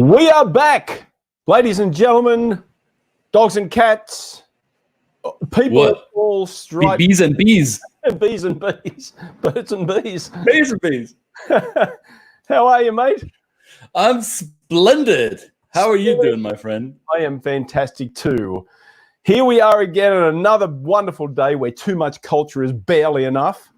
We are back, ladies and gentlemen, dogs and cats, people of all stripes. Bees and bees. Bees and bees, birds and bees. Bees and bees. How are you, mate? I'm splendid. How are you doing, my friend? I am fantastic too. Here we are again on another wonderful day where too much culture is barely enough.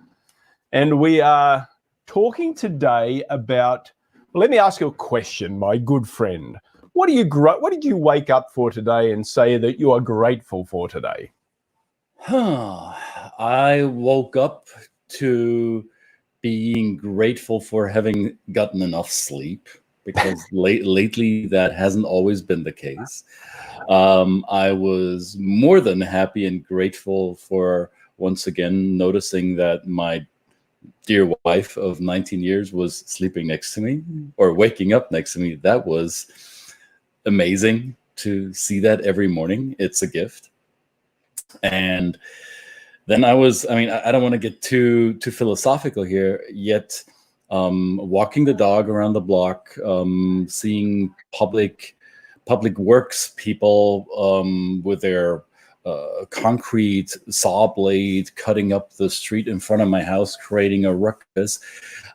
And we are talking today about, well, let me ask you a question, my good friend. What did you wake up for today and say that you are grateful for today? I woke up to being grateful for having gotten enough sleep, because lately that hasn't always been the case. I was more than happy and grateful for once again noticing that my dear wife of 19 years was sleeping next to me, or waking up next to me. That was amazing to see that every morning. It's a gift. And then I don't want to get too philosophical here, yet walking the dog around the block, seeing public works people with their concrete saw blade cutting up the street in front of my house, creating a ruckus.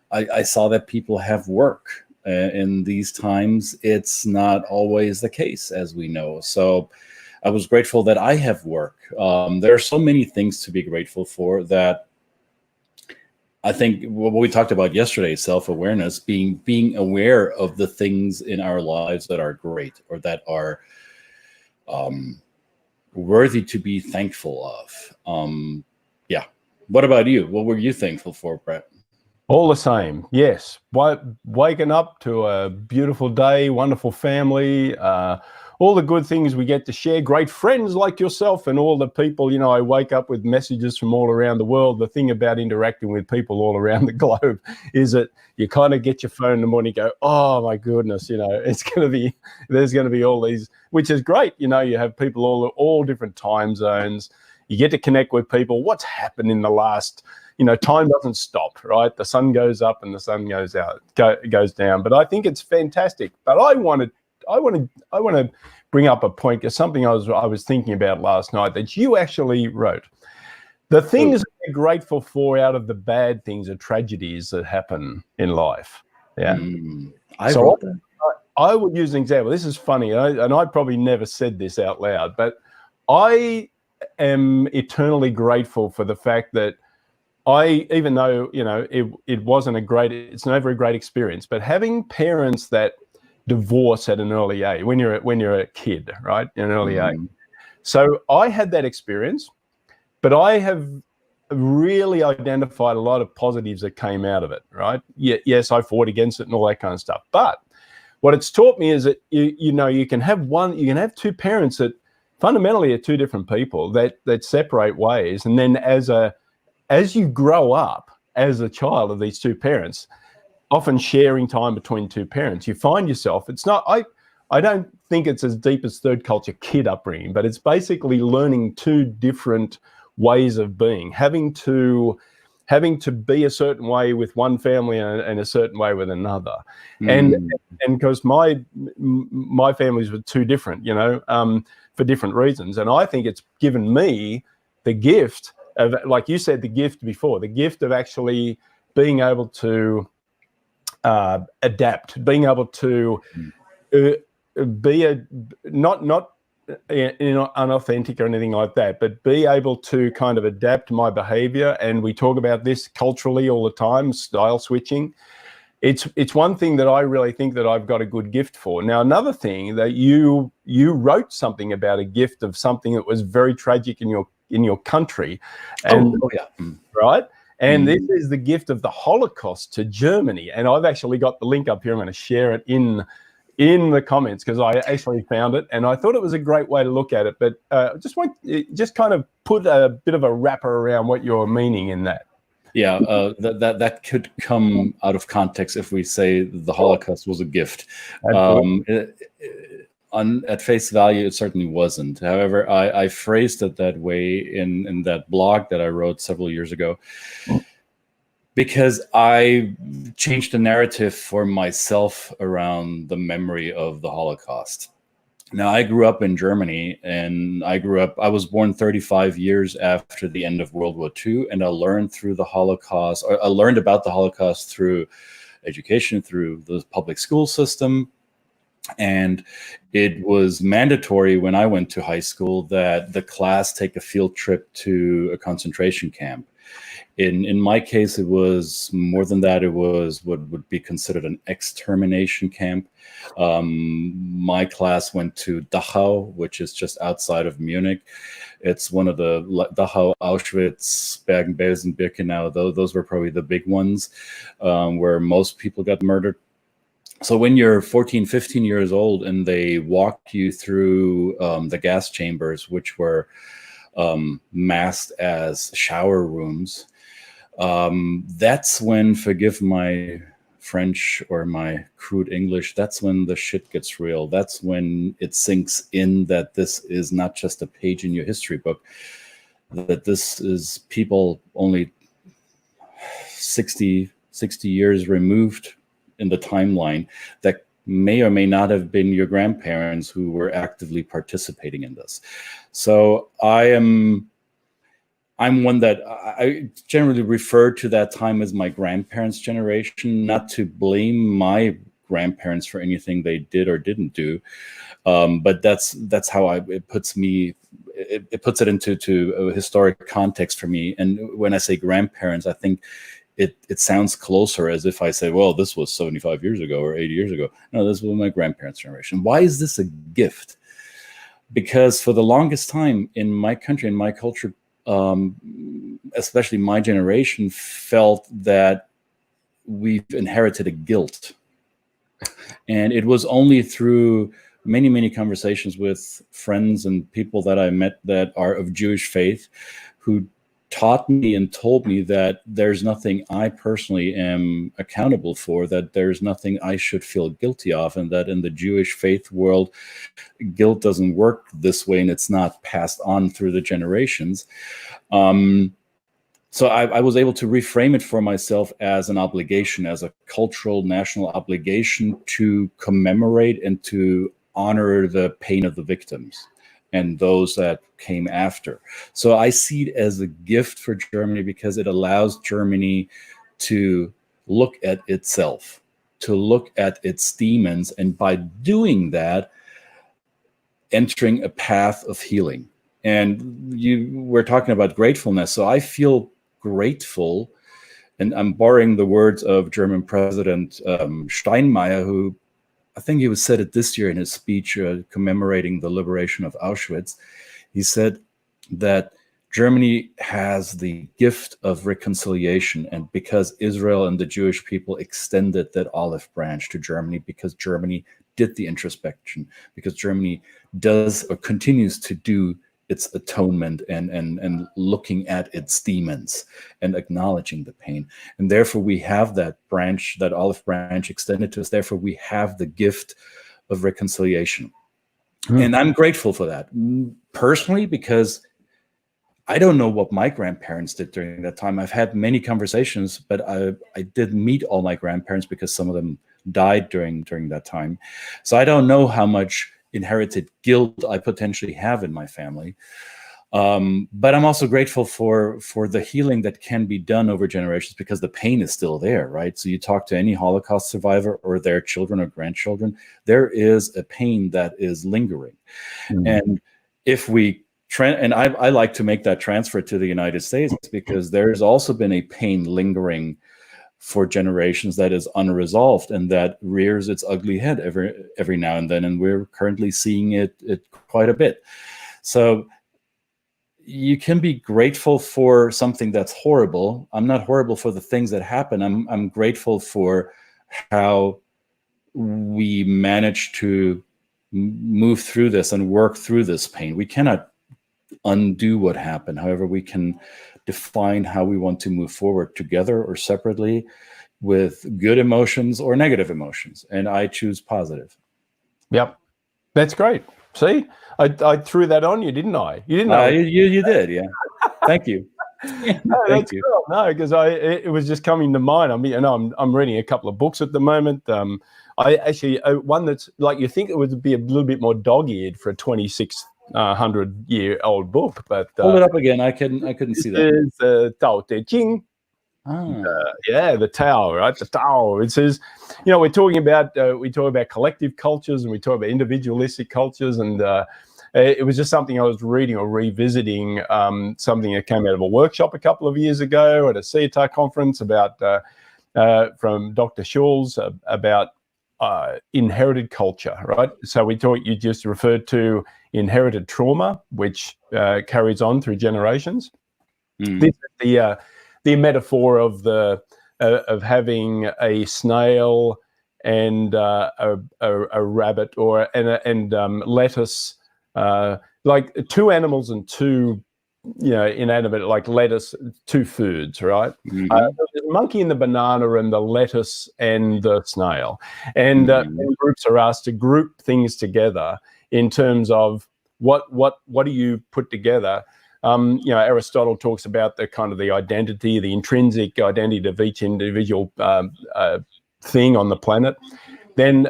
I saw that people have work. In these times, it's not always the case, as we know. So I was grateful that I have work. There are so many things to be grateful for that I think what we talked about yesterday, self-awareness, being aware of the things in our lives that are great or that are worthy to be thankful of. Yeah. What about you? What were you thankful for, Brett? All the same, yes. Waking up to a beautiful day, wonderful family, all the good things we get to share, great friends like yourself and all the people, you know, I wake up with messages from all around the world. The thing about interacting with people all around the globe is that you kind of get your phone in the morning and go, oh my goodness, you know, there's going to be all these, which is great. You know, you have people all different time zones. You get to connect with people. What's happened in the last, you know, time doesn't stop, right? The sun goes up and the sun goes down. But I think it's fantastic. But I want to bring up a point, because something I was thinking about last night that you actually wrote. The things we're grateful for out of the bad things are tragedies that happen in life. Yeah. I would use an example. This is funny, and I probably never said this out loud, but I am eternally grateful for the fact that even though, you know, it's not a very great experience, but having parents that divorce at an early age, when you're a kid, right, in an early age. So I had that experience, but I have really identified a lot of positives that came out of it, right? Yes, I fought against it and all that kind of stuff. But what it's taught me is that you can have two parents that fundamentally are two different people that separate ways, and then as you grow up as a child of these two parents, often sharing time between two parents, you find yourself, it's not, I don't think it's as deep as third culture kid upbringing, but it's basically learning two different ways of being, having to be a certain way with one family and a certain way with another. And because my families were two different, you know, for different reasons. And I think it's given me the gift of, like you said, the gift of actually being able to adapt, being able to be not unauthentic or anything like that, but be able to kind of adapt my behavior. And we talk about this culturally all the time, style switching. It's one thing that I really think that I've got a good gift for. Now, another thing that you wrote something about, a gift of something that was very tragic in your country. And, right? And this is the gift of the Holocaust to Germany. And I've actually got the link up here. I'm going to share it in the comments, because I actually found it and I thought it was a great way to look at it. But just kind of put a bit of a wrapper around what you're meaning in that. Yeah, that could come out of context if we say the Holocaust was a gift. At face value, it certainly wasn't. However, I phrased it that way in that blog that I wrote several years ago, Because I changed the narrative for myself around the memory of the Holocaust. Now, I grew up in Germany, and I was born 35 years after the end of World War II, and I learned through the Holocaust, or I learned about the Holocaust through education, through the public school system. And it was mandatory when I went to high school that the class take a field trip to a concentration camp. In my case, it was more than that. It was what would be considered an extermination camp. My class went to Dachau, which is just outside of Munich. It's one of the Dachau, Auschwitz, Bergen-Belsen, Birkenau. Those were probably the big ones where most people got murdered. So when you're 14, 15 years old and they walk you through the gas chambers, which were masked as shower rooms, that's when, forgive my French or my crude English, that's when the shit gets real. That's when it sinks in that this is not just a page in your history book, that this is people only 60 years removed in the timeline that may or may not have been your grandparents who were actively participating in this. So I'm one that I generally refer to that time as my grandparents' generation, not to blame my grandparents for anything they did or didn't do, but that's how it puts it into a historic context for me. And when I say grandparents, I think it sounds closer as if I say, well, this was 75 years ago or 80 years ago. No, this was my grandparents' generation. Why is this a gift? Because for the longest time in my country, in my culture, especially my generation, felt that we've inherited a guilt. And it was only through many, many conversations with friends and people that I met that are of Jewish faith who taught me and told me that there's nothing I personally am accountable for, that there's nothing I should feel guilty of, and that in the Jewish faith world, guilt doesn't work this way and it's not passed on through the generations. So I was able to reframe it for myself as an obligation, as a cultural national obligation to commemorate and to honor the pain of the victims and those that came after. So I see it as a gift for Germany because it allows Germany to look at itself, to look at its demons, and by doing that, entering a path of healing. And we're talking about gratefulness. So I feel grateful, and I'm borrowing the words of German President Steinmeier, who I think he said it this year in his speech commemorating the liberation of Auschwitz. He said that Germany has the gift of reconciliation, and because Israel and the Jewish people extended that olive branch to Germany, because Germany did the introspection, because Germany does or continues to do its atonement and looking at its demons and acknowledging the pain. And therefore we have that branch, that olive branch extended to us. Therefore we have the gift of reconciliation. And I'm grateful for that personally, because I don't know what my grandparents did during that time. I've had many conversations, but I didn't meet all my grandparents because some of them died during that time. So I don't know how much inherited guilt I potentially have in my family. But I'm also grateful for the healing that can be done over generations, because the pain is still there, right? So you talk to any Holocaust survivor or their children or grandchildren, there is a pain that is lingering. And if we and I like to make that transfer to the United States, because there's also been a pain lingering for generations that is unresolved and that rears its ugly head every now and then, and we're currently seeing it quite a bit. So you can be grateful for something that's horrible. I'm not horrible for the things that happen. I'm grateful for how we manage to move through this and work through this pain. We cannot undo what happened. However, we can define how we want to move forward together or separately, with good emotions or negative emotions. And I choose positive. Yep. That's great. See, I threw that on you, didn't I? You didn't know. You did, yeah. Thank you. No, Thank that's you. cool. No, because it was just coming to mind. I mean, I'm reading a couple of books at the moment. I actually one that's like, you think it would be a little bit more dog-eared for a 2600-year-old book, but Hold it up again. I couldn't this see that. is 𝙏𝙬𝙤 Ah. yeah, the Tao, right? The Tao. It says, we're talking about we talk about collective cultures and we talk about individualistic cultures, and it was just something I was reading or revisiting, something that came out of a workshop a couple of years ago at a CETA conference about from Dr. Schulz about inherited culture, right? So you just referred to inherited trauma, which carries on through generations. This is the metaphor of of having a snail and a rabbit and lettuce, like two animals and two inanimate, like lettuce, two foods, right? The monkey and the banana and the lettuce and the snail, and groups are asked to group things together in terms of what do you put together. Aristotle talks about the kind of the identity, the intrinsic identity of each individual thing on the planet. Then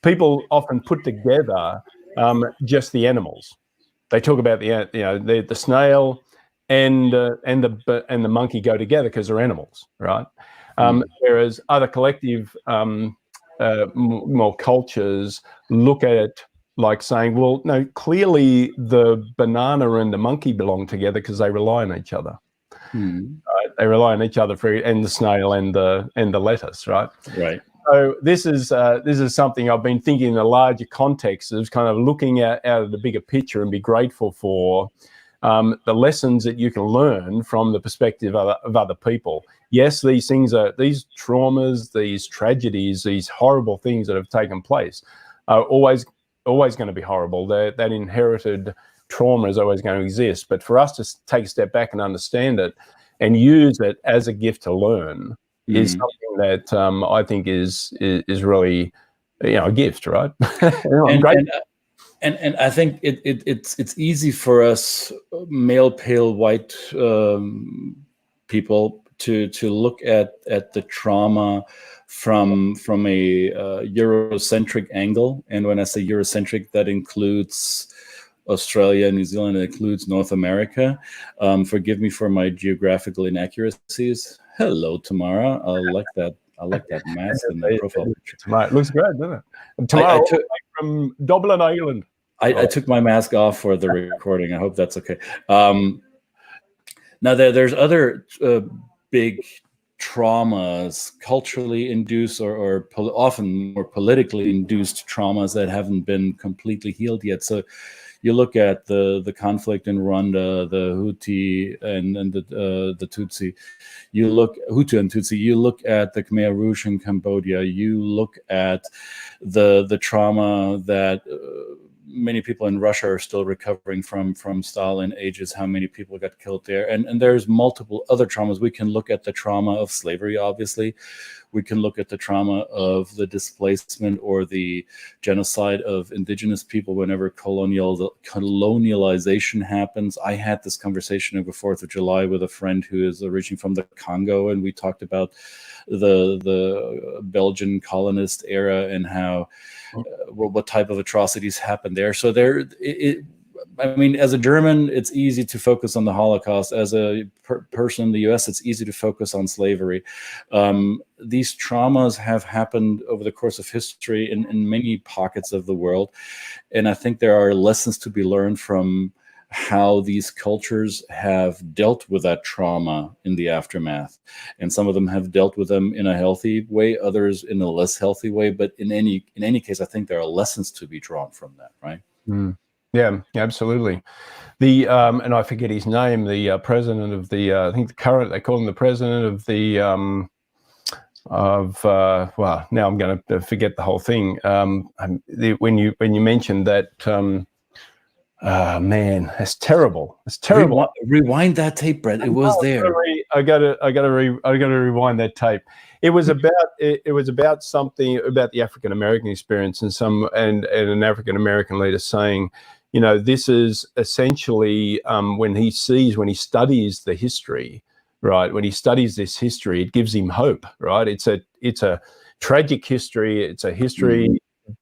people often put together just the animals. They talk about the snail and the monkey go together because they're animals, right? Whereas other collective more cultures look at it like saying, well, no, clearly the banana and the monkey belong together because they rely on each other. They rely on each other and the snail and the lettuce, right? Right. So this is something I've been thinking in a larger context of kind of looking out of the bigger picture and be grateful for the lessons that you can learn from the perspective of other people. Yes, these traumas, these tragedies, these horrible things that have taken place are always going to be horrible. That inherited trauma is always going to exist. But for us to take a step back and understand it and use it as a gift to learn is something that I think is really a gift, right? And I think it's easy for us male, pale, white people to look at the trauma from a Eurocentric angle. And when I say Eurocentric, that includes Australia, New Zealand, it includes North America. Forgive me for my geographical inaccuracies. Hello, Tamara. I like that mask and that profile picture. It looks great, doesn't it? And Tamara from Dublin, Ireland. I took my mask off for the recording. I hope that's okay. Now there's other big traumas, culturally induced or often more politically induced traumas that haven't been completely healed yet. So you look at the conflict in Rwanda, the Hutu and the Tutsi. You look Hutu and Tutsi. You look at the Khmer Rouge in Cambodia. You look at the trauma that many people in Russia are still recovering from Stalin ages, how many people got killed there. And there's multiple other traumas. We can look at the trauma of slavery, obviously. We can look at the trauma of the displacement or the genocide of indigenous people whenever colonialization happens. I had this conversation over 4th of July with a friend who is originally from the Congo, and we talked about the Belgian colonist era and how what type of atrocities happened there. So I mean, as a German, it's easy to focus on the Holocaust. As a person in the US, it's easy to focus on slavery. These traumas have happened over the course of history in many pockets of the world. And I think there are lessons to be learned from how these cultures have dealt with that trauma in the aftermath. And some of them have dealt with them in a healthy way, others in a less healthy way. But in any case, I think there are lessons to be drawn from that, right? Yeah, absolutely. The and I forget his name, the president of the I think the current, they call him the president of the well, now I'm going to forget the whole thing. When you mentioned that, man, that's terrible. It's terrible. Rewind that tape, Brett. It was there. I got to rewind that tape. It was about something about the African American experience and an African American leader saying, you know, this is essentially when he studies the history, right? When he studies this history, it gives him hope, right? It's a tragic history. It's a history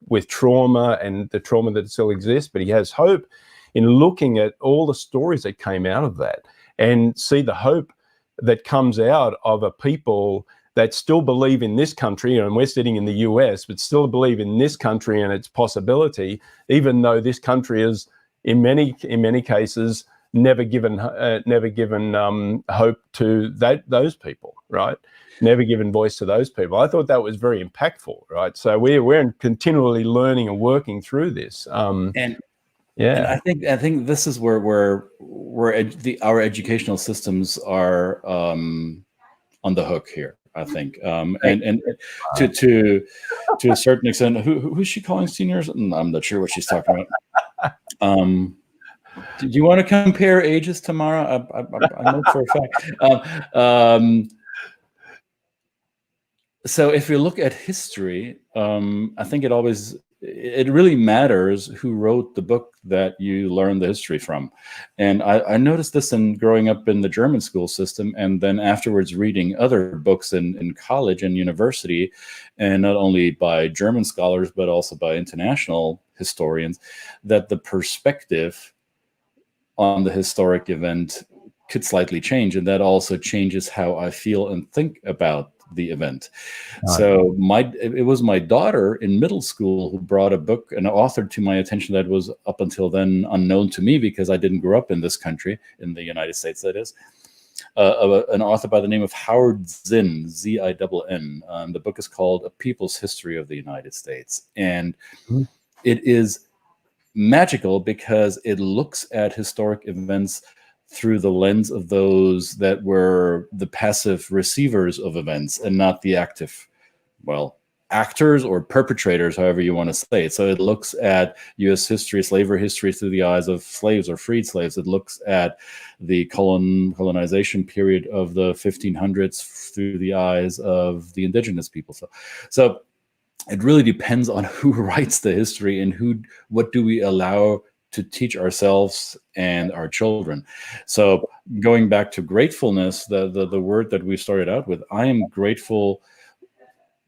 with trauma and the trauma that still exists, but he has hope in looking at all the stories that came out of that and see the hope that comes out of a people that still believe in this country, and we're sitting in the US, but still believe in this country and its possibility, even though this country is, in many cases, never given hope to those people, right? Never given voice to those people. I thought that was very impactful, right? So we're continually learning and working through this. And I think this is where our educational systems are on the hook here. I think, and to a certain extent, who's she calling seniors? I'm not sure what she's talking about. Do you want to compare ages tomorrow? I know for a fact. So if you look at history, I think it really matters who wrote the book that you learn the history from. And I noticed this in growing up in the German school system, and then afterwards reading other books in college and university, and not only by German scholars, but also by international historians, that the perspective on the historic event could slightly change. And that also changes how I feel and think about the event. So it was my daughter in middle school who brought a book, an author, to my attention that was up until then unknown to me because I didn't grow up in this country, in the United States, that is. An author by the name of Howard Zinn, Z-I-N-N. The book is called A People's History of the United States. And it is magical because it looks at historic events through the lens of those that were the passive receivers of events and not the active, actors or perpetrators, however you want to say it. So it looks at U.S. history, slavery history, through the eyes of slaves or freed slaves. It looks at the colonization period of the 1500s through the eyes of the indigenous people. So it really depends on who writes the history and what do we allow to teach ourselves and our children. So going back to gratefulness, the word that we started out with, I am grateful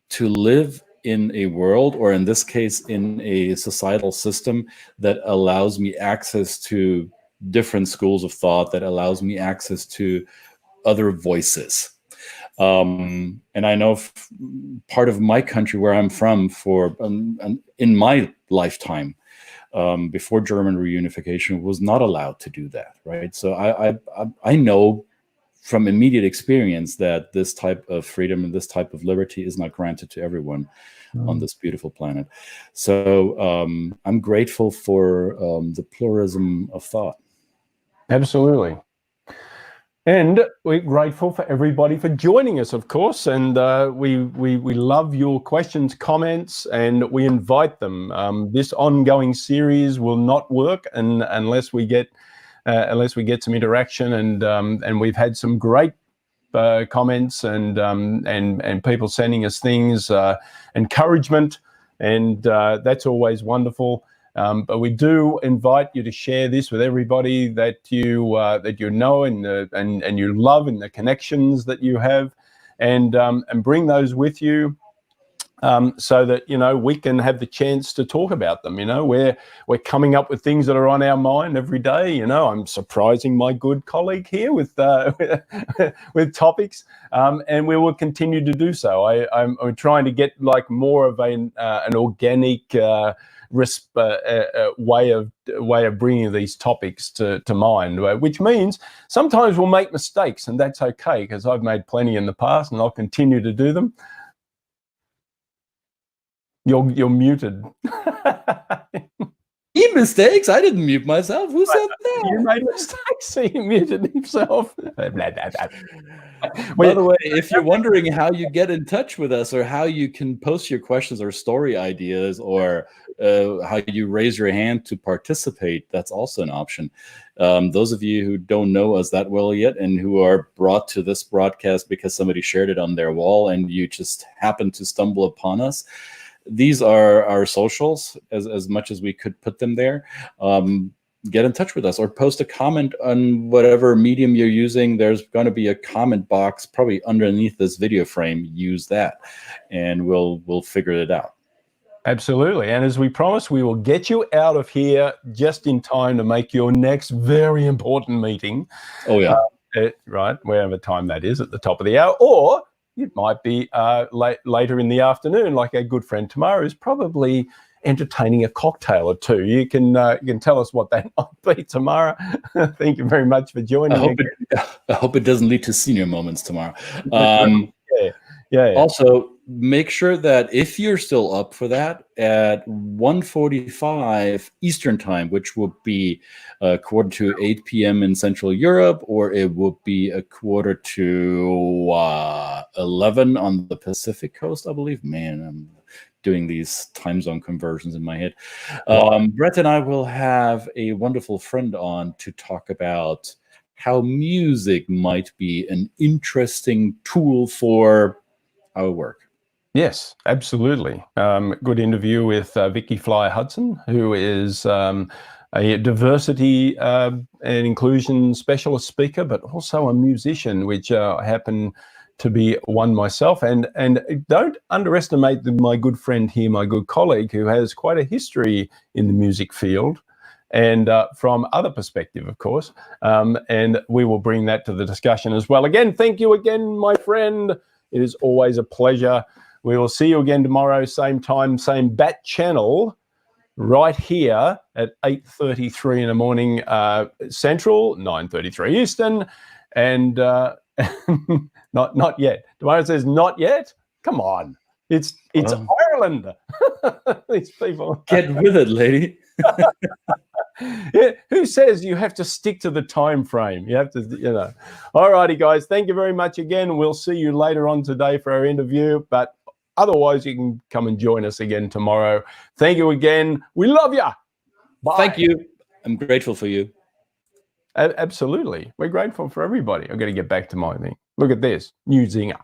to live in a world, or in this case, in a societal system that allows me access to different schools of thought, that allows me access to other voices. And I know part of my country where I'm from in my lifetime, before German reunification, was not allowed to do that, right? So I know from immediate experience that this type of freedom and this type of liberty is not granted to everyone on this beautiful planet. So I'm grateful for the pluralism of thought. Absolutely. And we're grateful for everybody for joining us, of course, and we love your questions, comments, and we invite them. This ongoing series will not work unless we get some interaction, and we've had some great comments and people sending us things, encouragement, and that's always wonderful. But we do invite you to share this with everybody that you know and you love, and the connections that you have, and bring those with you, so that we can have the chance to talk about them. We're coming up with things that are on our mind every day. I'm surprising my good colleague here with with topics, and we will continue to do so. I'm trying to get more of an organic way of bringing these topics to mind, which means sometimes we'll make mistakes, and that's okay, because I've made plenty in the past and I'll continue to do them. You're muted. He mistakes? I didn't mute myself. Who said that? You made mistakes, so he muted himself. By the way, if you're wondering how you get in touch with us, or how you can post your questions or story ideas, or how you raise your hand to participate, that's also an option. Those of you who don't know us that well yet, and who are brought to this broadcast because somebody shared it on their wall and you just happen to stumble upon us, these are our socials, as much as we could put them there. Get in touch with us or post a comment on whatever medium you're using. There's going to be a comment box probably underneath this video frame. Use that, and we'll figure it out. Absolutely. And as we promised, we will get you out of here just in time to make your next very important meeting. Oh, yeah. Right, wherever time that is at the top of the hour. Or it might be later in the afternoon, like our good friend Tamara is probably entertaining a cocktail or two. You can tell us what that might be, Tamara. Thank you very much for joining me. I hope it doesn't lead to senior moments tomorrow. Yeah. Also, make sure that if you're still up for that, at 1:45 Eastern time, which will be 7:45 p.m. in Central Europe, or it will be 10:45 to 11 on the Pacific coast, I believe. Man, I'm doing these time zone conversions in my head. Brett and I will have a wonderful friend on to talk about how music might be an interesting tool for our work. Yes, absolutely. Good interview with Vicky Fly-Hudson, who is a diversity and inclusion specialist speaker, but also a musician, which I happen to be one myself. And don't underestimate my good friend here, my good colleague, who has quite a history in the music field, and from other perspective, of course. And we will bring that to the discussion as well. Again, thank you again, my friend. It is always a pleasure. We will see you again tomorrow, same time, same bat channel, right here at 8:33 in the morning Central, 9:33 Eastern, and not yet. Tomorrow says not yet. Come on, it's Ireland. These people. Get with it, lady. Yeah, who says you have to stick to the time frame? You have to, All righty, guys. Thank you very much again. We'll see you later on today for our interview, but otherwise you can come and join us again tomorrow. Thank you again. We love you. Bye. Thank you. I'm grateful for you. Absolutely. We're grateful for everybody. I've got to get back to my thing. Look at this. New zinger.